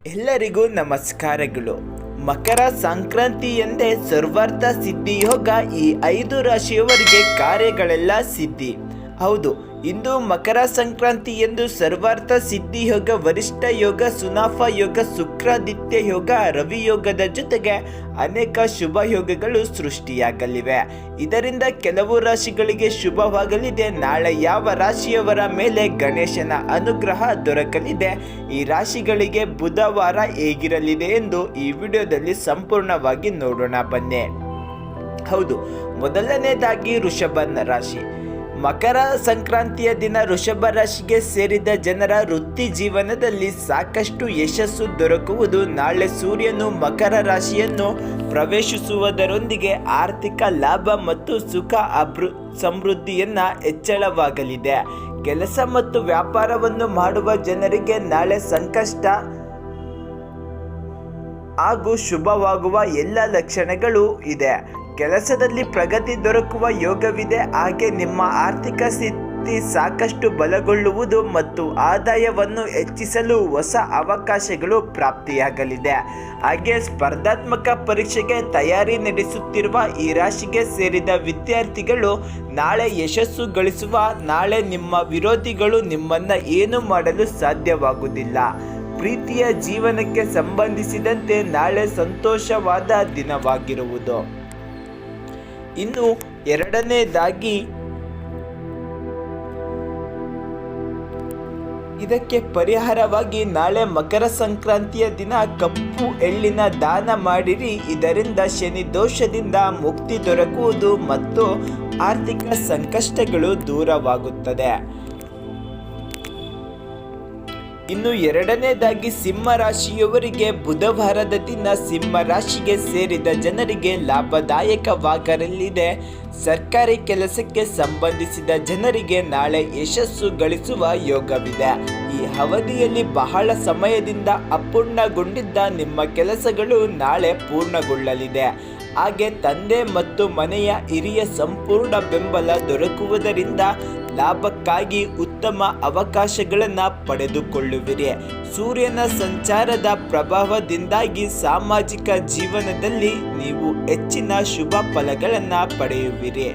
ಎಲ್ಲರಿಗೂ ನಮಸ್ಕಾರಗಳು. ಮಕರ ಸಂಕ್ರಾಂತಿ ಎಂದೇ ಸರ್ವಾರ್ಥ ಸಿದ್ಧಿ ಯೋಗ. ಈ 5 ರಾಶಿಯವರಿಗೆ ಕಾರ್ಯಗಳೆಲ್ಲ ಸಿದ್ಧಿ. ಹೌದು, ಇಂದು ಮಕರ ಸಂಕ್ರಾಂತಿ ಎಂದು ಸರ್ವಾರ್ಥ ಸಿದ್ಧಿ ಯೋಗ, ವರಿಷ್ಠ ಯೋಗ, ಸುನಾಫ ಯೋಗ, ಶುಕ್ರಾದಿತ್ಯ ಯೋಗ, ರವಿ ಯೋಗದ ಜೊತೆಗೆ ಅನೇಕ ಶುಭ ಯೋಗಗಳು ಸೃಷ್ಟಿಯಾಗಲಿವೆ. ಇದರಿಂದ ಕೆಲವು ರಾಶಿಗಳಿಗೆ ಶುಭವಾಗಲಿದೆ. ನಾಳೆ ಯಾವ ರಾಶಿಯವರ ಮೇಲೆ ಗಣೇಶನ ಅನುಗ್ರಹ ದೊರಕಲಿದೆ, ಈ ರಾಶಿಗಳಿಗೆ ಬುಧವಾರ ಹೇಗಿರಲಿದೆ ಎಂದು ಈ ವಿಡಿಯೋದಲ್ಲಿ ಸಂಪೂರ್ಣವಾಗಿ ನೋಡೋಣ ಬನ್ನಿ. ಹೌದು, ಮೊದಲನೇದಾಗಿ ವೃಷಭ ರಾಶಿ. ಮಕರ ಸಂಕ್ರಾಂತಿಯ ದಿನ ವೃಷಭ ರಾಶಿಗೆ ಸೇರಿದ ಜನರ ವೃತ್ತಿ ಜೀವನದಲ್ಲಿ ಸಾಕಷ್ಟು ಯಶಸ್ಸು ದೊರಕುವುದು. ನಾಳೆ ಸೂರ್ಯನು ಮಕರ ರಾಶಿಯನ್ನು ಪ್ರವೇಶಿಸುವುದರೊಂದಿಗೆ ಆರ್ಥಿಕ ಲಾಭ ಮತ್ತು ಸುಖ ಸಮೃದ್ಧಿಯನ್ನ ಹೆಚ್ಚಳವಾಗಲಿದೆ. ಕೆಲಸ ಮತ್ತು ವ್ಯಾಪಾರವನ್ನು ಮಾಡುವ ಜನರಿಗೆ ನಾಳೆ ಸಂಕಷ್ಟ ಹಾಗೂ ಶುಭವಾಗುವ ಎಲ್ಲ ಲಕ್ಷಣಗಳು ಇದೆ. ಕೆಲಸದಲ್ಲಿ ಪ್ರಗತಿ ದೊರಕುವ ಯೋಗವಿದೆ. ಹಾಗೆ ನಿಮ್ಮ ಆರ್ಥಿಕ ಸ್ಥಿತಿ ಸಾಕಷ್ಟು ಬಲಗೊಳ್ಳುವುದು ಮತ್ತು ಆದಾಯವನ್ನು ಹೆಚ್ಚಿಸಲು ಹೊಸ ಅವಕಾಶಗಳು ಪ್ರಾಪ್ತಿಯಾಗಲಿದೆ. ಹಾಗೆ ಸ್ಪರ್ಧಾತ್ಮಕ ಪರೀಕ್ಷೆಗೆ ತಯಾರಿ ನಡೆಸುತ್ತಿರುವ ಈ ರಾಶಿಗೆ ಸೇರಿದ ವಿದ್ಯಾರ್ಥಿಗಳು ನಾಳೆ ಯಶಸ್ಸು ಗಳಿಸುವ. ನಾಳೆ ನಿಮ್ಮ ವಿರೋಧಿಗಳು ನಿಮ್ಮನ್ನು ಏನು ಮಾಡಲು ಸಾಧ್ಯವಾಗುವುದಿಲ್ಲ. ಪ್ರೀತಿಯ ಜೀವನಕ್ಕೆ ಸಂಬಂಧಿಸಿದಂತೆ ನಾಳೆ ಸಂತೋಷವಾದ ದಿನವಾಗಿರುವುದು. ಇನ್ನು ಎರಡನೇದಾಗಿ ಇದಕ್ಕೆ ಪರಿಹಾರವಾಗಿ ನಾಳೆ ಮಕರ ಸಂಕ್ರಾಂತಿಯ ದಿನ ಕಪ್ಪು ಎಳ್ಳಿನ ದಾನ ಮಾಡಿರಿ. ಇದರಿಂದ ಶನಿ ದೋಷದಿಂದ ಮುಕ್ತಿ ದೊರಕುವುದು ಮತ್ತು ಆರ್ಥಿಕ ಸಂಕಷ್ಟಗಳು ದೂರವಾಗುತ್ತದೆ. ಇನ್ನು ಎರಡನೇದಾಗಿ ಸಿಂಹ ರಾಶಿಯವರಿಗೆ ಬುಧವಾರದ ದಿನ ಸಿಂಹ ರಾಶಿಗೆ ಸೇರಿದ ಜನರಿಗೆ ಲಾಭದಾಯಕವಾಗಲಿದೆ. ಸರ್ಕಾರಿ ಕೆಲಸಕ್ಕೆ ಸಂಬಂಧಿಸಿದ ಜನರಿಗೆ ನಾಳೆ ಯಶಸ್ಸು ಗಳಿಸುವ ಯೋಗವಿದೆ. ಈ ಅವಧಿಯಲ್ಲಿ ಬಹಳ ಸಮಯದಿಂದ ಅಪೂರ್ಣಗೊಂಡಿದ್ದ ನಿಮ್ಮ ಕೆಲಸಗಳು ನಾಳೆ ಪೂರ್ಣಗೊಳ್ಳಲಿದೆ. ಹಾಗೆ ತಂದೆ ಮತ್ತು ಮನೆಯ ಹಿರಿಯ ಸಂಪೂರ್ಣ ಬೆಂಬಲ ದೊರಕುವುದರಿಂದ ಲಾಭಕ್ಕಾಗಿ ಉತ್ತಮ ಅವಕಾಶಗಳನ್ನು ಪಡೆದುಕೊಳ್ಳುವಿರಿ. ಸೂರ್ಯನ ಸಂಚಾರದ ಪ್ರಭಾವದಿಂದಾಗಿ ಸಾಮಾಜಿಕ ಜೀವನದಲ್ಲಿ ನೀವು ಹೆಚ್ಚಿನ ಶುಭ ಫಲಗಳನ್ನು ಪಡೆಯುವಿರಿ.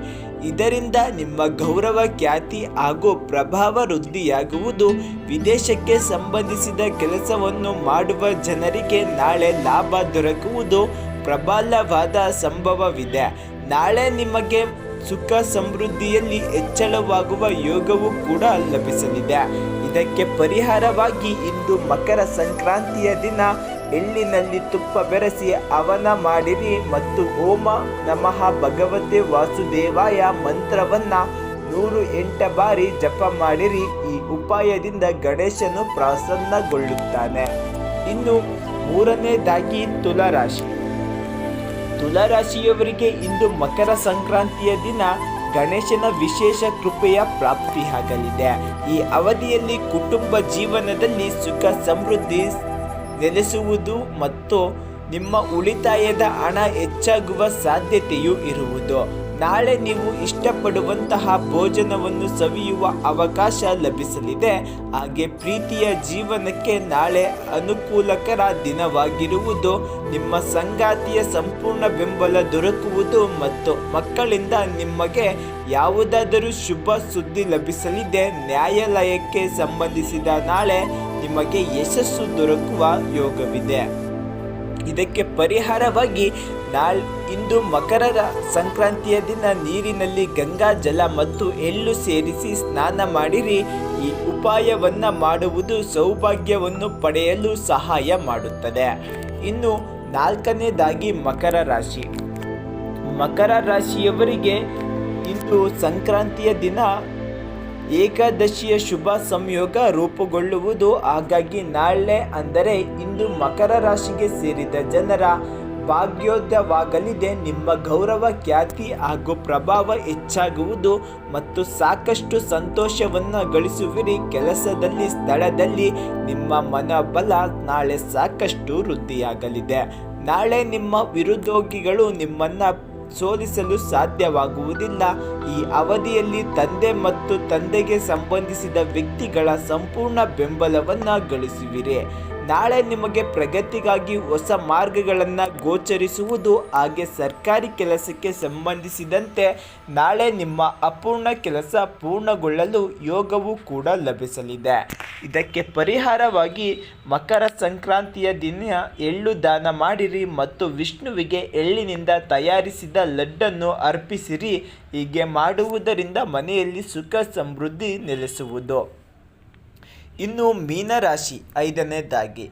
ಇದರಿಂದ ನಿಮ್ಮ ಗೌರವ, ಖ್ಯಾತಿ ಹಾಗೂ ಪ್ರಭಾವ ವೃದ್ಧಿಯಾಗುವುದು. ವಿದೇಶಕ್ಕೆ ಸಂಬಂಧಿಸಿದ ಕೆಲಸವನ್ನು ಮಾಡುವ ಜನರಿಗೆ ನಾಳೆ ಲಾಭ ದೊರಕುವುದು ಪ್ರಬಲವಾದ ಸಂಭವವಿದೆ. ನಾಳೆ ನಿಮಗೆ ಸುಖ ಸಮೃದ್ಧಿಯಲ್ಲಿ ಹೆಚ್ಚಳವಾಗುವ ಯೋಗವೂ ಕೂಡ ಲಭಿಸಲಿದೆ. ಇದಕ್ಕೆ ಪರಿಹಾರವಾಗಿ ಇಂದು ಮಕರ ಸಂಕ್ರಾಂತಿಯ ದಿನ ಎಳ್ಳಿನಲ್ಲಿ ತುಪ್ಪ ಬೆರೆಸಿ ಹವನ ಮಾಡಿರಿ ಮತ್ತು ಓಂ ನಮಃ ಭಗವತೆ ವಾಸುದೇವಾಯ ಮಂತ್ರವನ್ನ 108 ಬಾರಿ ಜಪ ಮಾಡಿರಿ. ಈ ಉಪಾಯದಿಂದ ಗಣೇಶನು ಪ್ರಸನ್ನಗೊಳ್ಳುತ್ತಾನೆ. ಇನ್ನು ಮೂರನೇದಾಗಿ ತುಲಾರಾಶಿ. ತುಲಾರಾಶಿಯವರಿಗೆ ಇಂದು ಮಕರ ಸಂಕ್ರಾಂತಿಯ ದಿನ ಗಣೇಶನ ವಿಶೇಷ ಕೃಪೆಯ ಪ್ರಾಪ್ತಿಯಾಗಲಿದೆ. ಈ ಅವಧಿಯಲ್ಲಿ ಕುಟುಂಬ ಜೀವನದಲ್ಲಿ ಸುಖ ಸಮೃದ್ಧಿ ನೆಲೆಸುವುದು ಮತ್ತು ನಿಮ್ಮ ಉಳಿತಾಯದ ಹಣ ಹೆಚ್ಚಾಗುವ ಸಾಧ್ಯತೆಯೂ ಇರುವುದು. ನಾಳೆ ನೀವು ಇಷ್ಟಪಡುವಂತಹ ಭೋಜನವನ್ನು ಸವಿಯುವ ಅವಕಾಶ ಲಭಿಸಲಿದೆ. ಹಾಗೆ ಪ್ರೀತಿಯ ಜೀವನಕ್ಕೆ ನಾಳೆ ಅನುಕೂಲಕರ ದಿನವಾಗಿರುವುದು. ನಿಮ್ಮ ಸಂಗಾತಿಯ ಸಂಪೂರ್ಣ ಬೆಂಬಲ ದೊರಕುವುದು ಮತ್ತು ಮಕ್ಕಳಿಂದ ನಿಮಗೆ ಯಾವುದಾದರೂ ಶುಭ ಸುದ್ದಿ ಲಭಿಸಲಿದೆ. ನ್ಯಾಯಾಲಯಕ್ಕೆ ಸಂಬಂಧಿಸಿದ ನಾಳೆ ನಿಮಗೆ ಯಶಸ್ಸು ದೊರಕುವ ಯೋಗವಿದೆ. ಇದಕ್ಕೆ ಪರಿಹಾರವಾಗಿ ಇಂದು ಮಕರ ಸಂಕ್ರಾಂತಿಯ ದಿನ ನೀರಿನಲ್ಲಿ ಗಂಗಾ ಜಲ ಮತ್ತು ಎಳ್ಳು ಸೇರಿಸಿ ಸ್ನಾನ ಮಾಡಿರಿ. ಈ ಉಪಾಯವನ್ನು ಮಾಡುವುದು ಸೌಭಾಗ್ಯವನ್ನು ಪಡೆಯಲು ಸಹಾಯ ಮಾಡುತ್ತದೆ. ಇನ್ನು ನಾಲ್ಕನೇದಾಗಿ ಮಕರ ರಾಶಿ. ಮಕರ ರಾಶಿಯವರಿಗೆ ಇಂದು ಸಂಕ್ರಾಂತಿಯ ದಿನ ಏಕಾದಶಿಯ ಶುಭ ಸಂಯೋಗ ರೂಪುಗೊಳ್ಳುವುದು. ಹಾಗಾಗಿ ನಾಳೆ ಅಂದರೆ ಇಂದು ಮಕರ ರಾಶಿಗೆ ಸೇರಿದ ಜನರ ಭಾಗ್ಯೋದಯವಾಗಲಿದೆ. ನಿಮ್ಮ ಗೌರವ, ಖ್ಯಾತಿ ಹಾಗೂ ಪ್ರಭಾವ ಹೆಚ್ಚಾಗುವುದು ಮತ್ತು ಸಾಕಷ್ಟು ಸಂತೋಷವನ್ನು ಗಳಿಸುವಿರಿ. ಕೆಲಸದಲ್ಲಿ, ಸ್ಥಳದಲ್ಲಿ ನಿಮ್ಮ ಮನೋಬಲ ನಾಳೆ ಸಾಕಷ್ಟು ವೃದ್ಧಿಯಾಗಲಿದೆ. ನಾಳೆ ನಿಮ್ಮ ವಿರೋಧಿಗಳು ನಿಮ್ಮನ್ನು ಸೋಲಿಸಲು ಸಾಧ್ಯವಾಗುವುದಿಲ್ಲ. ಈ ಅವಧಿಯಲ್ಲಿ ತಂದೆ ಮತ್ತು ತಂದೆಗೆ ಸಂಬಂಧಿಸಿದ ವ್ಯಕ್ತಿಗಳ ಸಂಪೂರ್ಣ ಬೆಂಬಲವನ್ನು ಗಳಿಸುವಿರಿ. ನಾಳೆ ನಿಮಗೆ ಪ್ರಗತಿಗಾಗಿ ಹೊಸ ಮಾರ್ಗಗಳನ್ನು ಗೋಚರಿಸುವುದು. ಹಾಗೆ ಸರ್ಕಾರಿ ಕೆಲಸಕ್ಕೆ ಸಂಬಂಧಿಸಿದಂತೆ ನಾಳೆ ನಿಮ್ಮ ಅಪೂರ್ಣ ಕೆಲಸ ಪೂರ್ಣಗೊಳ್ಳಲು ಯೋಗವೂ ಕೂಡ ಲಭಿಸಲಿದೆ. ಇದಕ್ಕೆ ಪರಿಹಾರವಾಗಿ ಮಕರ ಸಂಕ್ರಾಂತಿಯ ದಿನ ಎಳ್ಳು ದಾನ ಮಾಡಿರಿ ಮತ್ತು ವಿಷ್ಣುವಿಗೆ ಎಳ್ಳಿನಿಂದ ತಯಾರಿಸಿದ ಲಡ್ಡನ್ನು ಅರ್ಪಿಸಿರಿ. ಹೀಗೆ ಮಾಡುವುದರಿಂದ ಮನೆಯಲ್ಲಿ ಸುಖ ಸಮೃದ್ಧಿ ನೆಲೆಸುವುದು. ಇನ್ನು ಮೀನರಾಶಿ 5ನೇದಾಗಿ,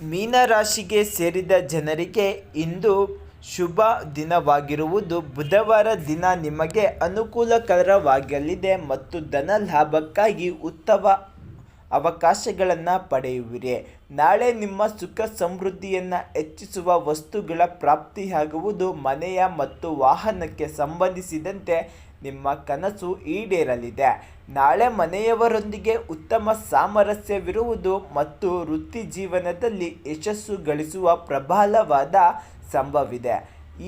ಮೀನರಾಶಿಗೆ ಸೇರಿದ ಜನರಿಗೆ ಇಂದು ಶುಭ ದಿನವಾಗಿರುವುದು. ಬುಧವಾರ ದಿನ ನಿಮಗೆ ಅನುಕೂಲಕರವಾಗಲಿದೆ ಮತ್ತು ಧನ ಲಾಭಕ್ಕಾಗಿ ಉತ್ತಮ ಅವಕಾಶಗಳನ್ನು ಪಡೆಯುವಿರಿ. ನಾಳೆ ನಿಮ್ಮ ಸುಖ ಸಮೃದ್ಧಿಯನ್ನು ಹೆಚ್ಚಿಸುವ ವಸ್ತುಗಳ ಪ್ರಾಪ್ತಿಯಾಗುವುದು. ಮನೆಯ ಮತ್ತು ವಾಹನಕ್ಕೆ ಸಂಬಂಧಿಸಿದಂತೆ ನಿಮ್ಮ ಕನಸು ಈಡೇರಲಿದೆ. ನಾಳೆ ಮನೆಯವರೊಂದಿಗೆ ಉತ್ತಮ ಸಾಮರಸ್ಯವಿರುವುದು ಮತ್ತು ವೃತ್ತಿ ಜೀವನದಲ್ಲಿ ಯಶಸ್ಸು ಗಳಿಸುವ ಪ್ರಬಲವಾದ ಸಂಭವವಿದೆ.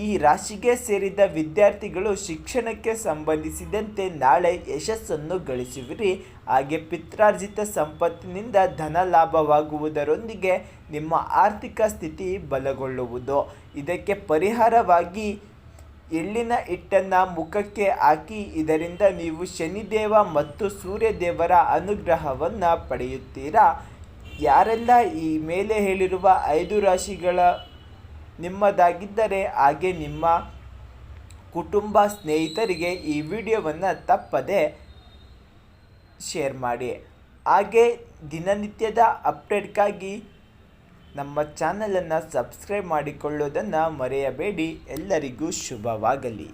ಈ ರಾಶಿಗೆ ಸೇರಿದ ವಿದ್ಯಾರ್ಥಿಗಳು ಶಿಕ್ಷಣಕ್ಕೆ ಸಂಬಂಧಿಸಿದಂತೆ ನಾಳೆ ಯಶಸ್ಸನ್ನು ಗಳಿಸುವಿರಿ. ಹಾಗೆ ಪಿತ್ರಾರ್ಜಿತ ಸಂಪತ್ತಿನಿಂದ ಧನ ಲಾಭವಾಗುವುದರೊಂದಿಗೆ ನಿಮ್ಮ ಆರ್ಥಿಕ ಸ್ಥಿತಿ ಬಲಗೊಳ್ಳುವುದು. ಇದಕ್ಕೆ ಪರಿಹಾರವಾಗಿ ಎಳ್ಳಿನ ಹಿಟ್ಟನ್ನು ಮುಖಕ್ಕೆ ಹಾಕಿ. ಇದರಿಂದ ನೀವು ಶನಿದೇವ ಮತ್ತು ಸೂರ್ಯದೇವರ ಅನುಗ್ರಹವನ್ನು ಪಡೆಯುತ್ತೀರಾ. ಯಾರೆಲ್ಲ ಈ ಮೇಲೆ ಹೇಳಿರುವ 5 ರಾಶಿಗಳ ನಿಮ್ಮದಾಗಿದ್ದರೆ ಹಾಗೆ ನಿಮ್ಮ ಕುಟುಂಬ ಸ್ನೇಹಿತರಿಗೆ ಈ ವಿಡಿಯೋವನ್ನು ತಪ್ಪದೆ ಶೇರ್ ಮಾಡಿ. ಹಾಗೆ ದಿನನಿತ್ಯದ ಅಪ್ಡೇಟ್ಗಾಗಿ ನಮ್ಮ ಚಾನಲನ್ನು ಸಬ್ಸ್ಕ್ರೈಬ್ ಮಾಡಿಕೊಳ್ಳುವುದನ್ನು ಮರೆಯಬೇಡಿ. ಎಲ್ಲರಿಗೂ ಶುಭವಾಗಲಿ.